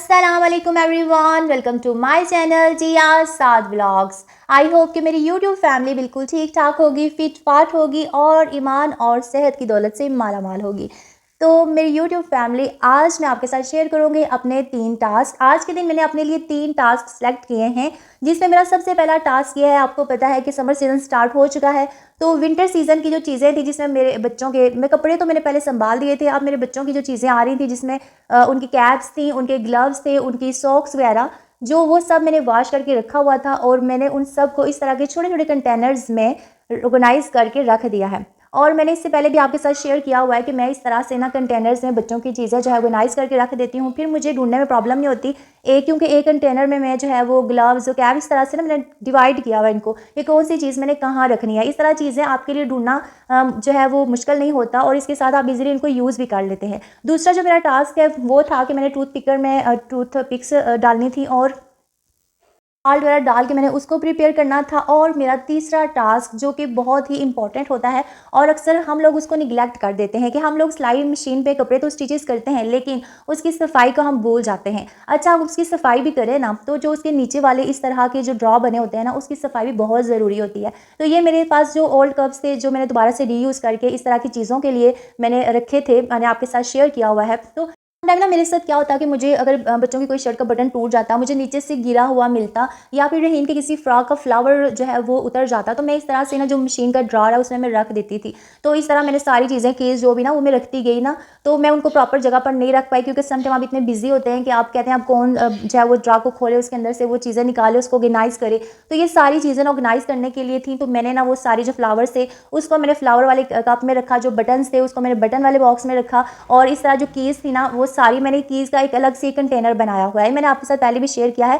अस्सलाम वालेकुम everyone, welcome to my channel Zia Saad vlogs. I hope कि मेरी यूट्यूब फैमिली बिल्कुल ठीक ठाक होगी, फिट फाट होगी और ईमान और सेहत की दौलत से माला माल होगी। तो मेरी यूट्यूब फैमिली, आज मैं आपके साथ शेयर करूंगी अपने 3 टास्क। आज के दिन मैंने अपने लिए 3 टास्क सेलेक्ट किए हैं, जिसमें मेरा सबसे पहला टास्क ये है, आपको पता है कि समर सीज़न स्टार्ट हो चुका है, तो विंटर सीज़न की जो चीज़ें थी जिसमें मेरे बच्चों के मैं कपड़े तो मैंने पहले संभाल दिए थे, अब मेरे बच्चों की जो चीज़ें आ रही थी जिसमें उनकी कैप्स थी, उनके ग्लव्स थे, उनकी सॉक्स वगैरह, जो वो सब मैंने वॉश करके रखा हुआ था और मैंने उन सब को इस तरह के छोटे छोटे कंटेनर्स में ऑर्गेनाइज़ करके रख दिया है। और मैंने इससे पहले भी आपके साथ शेयर किया हुआ है कि मैं इस तरह से ना कंटेनर्स में बच्चों की चीज़ें जो है ऑर्गेनाइज़ करके रख देती हूँ, फिर मुझे ढूंढने में प्रॉब्लम नहीं होती। क्योंकि एक कंटेनर में मैं जो है वो ग्लव्स जो कैप इस तरह से ना मैंने डिवाइड किया हुआ है इनको, कि कौन सी चीज़ मैंने कहाँ रखनी है। इस तरह चीज़ें आपके लिए ढूंढना जो है वो मुश्किल नहीं होता और इसके साथ आप इजीली इनको यूज़ भी कर लेते हैं। दूसरा जो मेरा टास्क है वो था कि मैंने टूथ पिकर में टूथ पिक्स डालनी थी और साल्ट वगैरह डाल के मैंने उसको प्रिपेयर करना था। और मेरा तीसरा टास्क जो कि बहुत ही इंपॉर्टेंट होता है और अक्सर हम लोग उसको निगलेक्ट कर देते हैं, कि हम लोग सिलाई मशीन पे कपड़े तो स्टिचेस करते हैं लेकिन उसकी सफाई को हम भूल जाते हैं। अच्छा, आप उसकी सफाई भी करें ना, तो जो उसके नीचे वाले इस तरह के जो ड्रॉ बने होते हैं ना, उसकी सफाई भी बहुत ज़रूरी होती है। तो ये मेरे पास जो ओल्ड कप्स थे जो मैंने दोबारा से रीयूज़ करके इस तरह की चीज़ों के लिए मैंने रखे थे, मैंने आपके साथ शेयर किया हुआ है। तो टाइम ना मेरे साथ क्या होता है कि मुझे अगर बच्चों की कोई शर्ट का बटन टूट जाता, मुझे नीचे से गिरा हुआ मिलता, या फिर रहीम के किसी फ्रॉक का फ्लावर जो है वो उतर जाता, तो मैं इस तरह से ना जो मशीन का ड्रॉर है उसमें मैं रख देती थी। तो इस तरह मैंने सारी चीज़ें केस जो भी ना वो मैं रखती गई ना, तो मैं उनको प्रॉपर जगह पर नहीं रख पाई, क्योंकि समटाइम आप इतने बिजी होते हैं कि आप कहते हैं आप कौन जो है वो ड्रॉ को खोले, उसके अंदर से वो चीज़ें निकाले, उसको ऑर्गेनाइज करे। तो ये सारी चीज़ें ना ऑर्गेनाइज करने के लिए थी, तो मैंने ना वो सारी जो फ्लावर्स थे उसको मैंने फ्लावर वाले कप में रखा, जो बटन्स थे उसको मैंने बटन वाले बॉक्स में रखा, और इस तरह जो कीज़ थी ना वो सारी मैंने कीज़ का एक अलग से कंटेनर बनाया हुआ है, मैंने आपके साथ पहले भी शेयर किया है।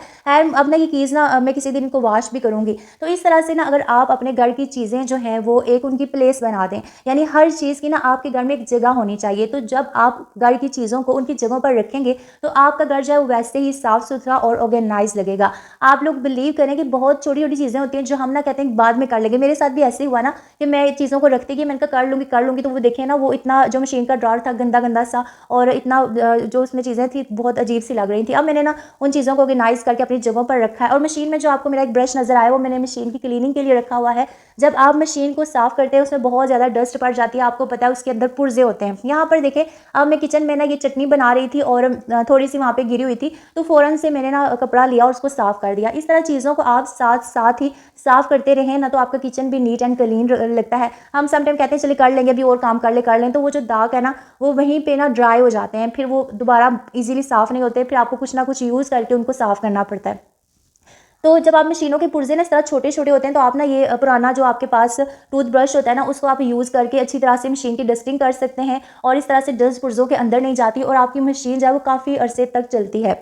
अब ना ये कीज़ ना मैं किसी दिन इनको वॉश भी करूँगी। तो इस तरह से ना अगर आप अपने घर की चीज़ें जो हैं वो एक उनकी प्लेस बना दें, यानी हर चीज़ की ना आपके घर में एक जगह होनी चाहिए, तो जब आप घर की चीज़ों को उनकी जगहों पर रखेंगे तो आपका घर जो है वो वैसे ही साफ़ सुथरा और ऑर्गेनाइज लगेगा। आप लोग बिलीव करें कि बहुत छोटी छोटी चीज़ें होती हैं जो हम ना कहते हैं बाद में कर लेंगे। मेरे साथ भी ऐसे ही हुआ ना कि मैं चीज़ों को रखती कि मैंने कहा कर लूँगी, तो वो देखें ना वो इतना जो मशीन का ड्रॉर था गंदा गंदा सा, और इतना जो उसमें चीज़ें थी बहुत अजीब सी लग रही थी। अब मैंने ना उन चीज़ों को ऑर्गेनाइज करके अपनी जगहों पर रखा है। और मशीन में जो आपको मेरा एक ब्रश नज़र आया वो मैंने मशीन की क्लीनिंग के लिए रखा हुआ है। जब आप मशीन को साफ़ करते हैं उसमें बहुत ज़्यादा डस्ट पड़ जाती है, आपको पता है उसके अंदर पुर्जे होते हैं। यहाँ पर देखें, अब मैं किचन में ना ये चटनी बना रही थी और थोड़ी सी वहाँ पे गिरी हुई थी, तो फ़ौरन से मैंने ना कपड़ा लिया और उसको साफ़ कर दिया। इस तरह चीज़ों को आप साथ साथ ही साफ़ करते रहें ना, तो आपका किचन भी नीट एंड क्लीन लगता है। हम समटाइम कहते हैं चलिए कर लेंगे, अभी और काम कर लें, तो वो जो दाग है ना वो वहीं पे ना ड्राई हो जाते हैं, फिर वो दोबारा इजीली साफ़ नहीं होते, फिर आपको कुछ ना कुछ यूज़ करके उनको साफ़ करना पड़ता है। तो जब आप मशीनों के पुर्जे ना इस तरह छोटे छोटे होते हैं, तो आप ना ये पुराना जो आपके पास टूथब्रश होता है ना उसको आप यूज़ करके अच्छी तरह से मशीन की डस्टिंग कर सकते हैं, और इस तरह से डस्ट पुर्जों के अंदर नहीं जाती और आपकी मशीन जो है वो काफ़ी अरसे तक चलती है।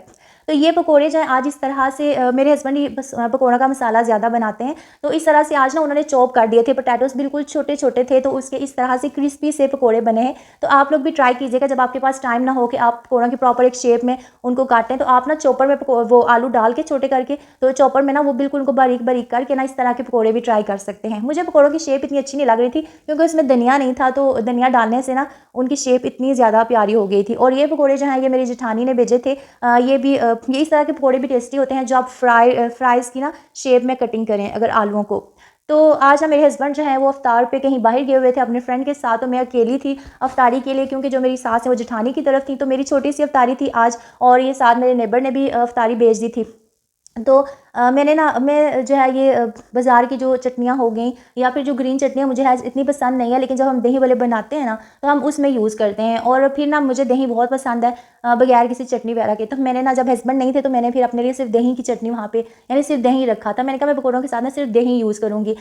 तो ये पकोड़े जो है आज इस तरह से मेरे हस्बैंड ही बस पकौड़ा का मसाला ज़्यादा बनाते हैं, तो इस तरह से आज ना उन्होंने चॉप कर दिए थे, पोटैटोस बिल्कुल छोटे छोटे थे, तो उसके इस तरह से क्रिस्पी से पकोड़े बने हैं। तो आप लोग भी ट्राई कीजिएगा, जब आपके पास टाइम ना हो कि आप पकौड़ों की प्रॉपर एक शेप में उनको काटें, तो आप ना चॉपर में वो आलू डाल के छोटे करके, तो चॉपर में ना वो बिल्कुल उनको बारीक बारीक करके ना इस तरह के पकौड़े भी ट्राई कर सकते हैं। मुझे पकौड़ों की शेप इतनी अच्छी नहीं लग रही थी क्योंकि उसमें धनिया नहीं था, तो धनिया डालने से ना उनकी शेप इतनी ज़्यादा प्यारी हो गई थी। और ये पकौड़े जो हैं ये मेरी जेठानी ने भेजे थे। ये इस तरह के पकौड़े भी टेस्टी होते हैं जो आप फ्राइज़ की ना शेप में कटिंग करें अगर आलूओं को। तो आज ना मेरे हस्बैंड जो हैं वो अफ्तार पे कहीं बाहर गए हुए थे अपने फ्रेंड के साथ, तो मैं अकेली थी अफ्तारी के लिए, क्योंकि जो मेरी सास है वो जेठानी की तरफ थी, तो मेरी छोटी सी अफ्तारी थी आज, और ये साथ मेरे नेबर ने भी अफ्तारी भेज दी थी। तो मैं जो है ये बाज़ार की जो चटनियाँ हो गई या फिर जो ग्रीन चटनियाँ मुझे है इतनी पसंद नहीं है, लेकिन जब हम दही वाले बनाते हैं ना तो हम उसमें यूज़ करते हैं, और फिर ना मुझे दही बहुत पसंद है बगैर किसी चटनी वगैरह के। तो मैंने ना जब हस्बैंड नहीं थे तो मैंने फिर अपने लिए सिर्फ दही की चटनी वहाँ पे यानी सिर्फ दही रखा था। मैंने कहा मैं पकौड़ों के साथ ना सिर्फ दही यूज़ करूँगी।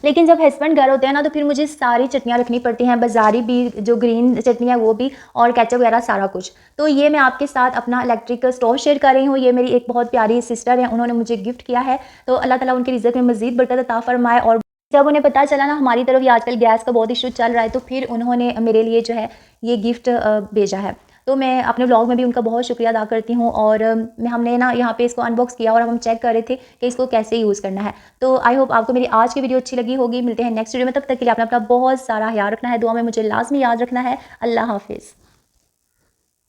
लेकिन जब हस्बैंड घर होते हैं ना तो फिर मुझे सारी चटनियाँ रखनी पड़ती हैं, बाज़ारी भी जो ग्रीन चटनी है वो भी, और केचप वगैरह सारा कुछ। तो ये मैं आपके साथ अपना इलेक्ट्रिक स्टोव शेयर कर रही हूँ। ये मेरी एक बहुत प्यारी सिस्टर है, उन्होंने मुझे गिफ्ट किया है, तो अल्लाह ताला उनकी रिज़्क़ में मज़ीद बरकत अता फ़रमाए। और जब उन्हें पता चला ना हमारी तरफ ये आजकल गैस का बहुत इशू चल रहा है, तो फिर उन्होंने मेरे लिए जो है ये गिफ्ट भेजा है। तो मैं अपने व्लॉग में भी उनका बहुत शुक्रिया अदा करती हूँ। और हमने ना यहाँ पे इसको अनबॉक्स किया और अब हम चेक कर रहे थे कि इसको कैसे यूज़ करना है। तो आई होप आपको मेरी आज की वीडियो अच्छी लगी होगी। मिलते हैं नेक्स्ट वीडियो में, तब तक के लिए आपने अपना बहुत सारा ख्याल रखना है, दुआ में मुझे लाजमी याद रखना है। अल्लाह हाफिज़।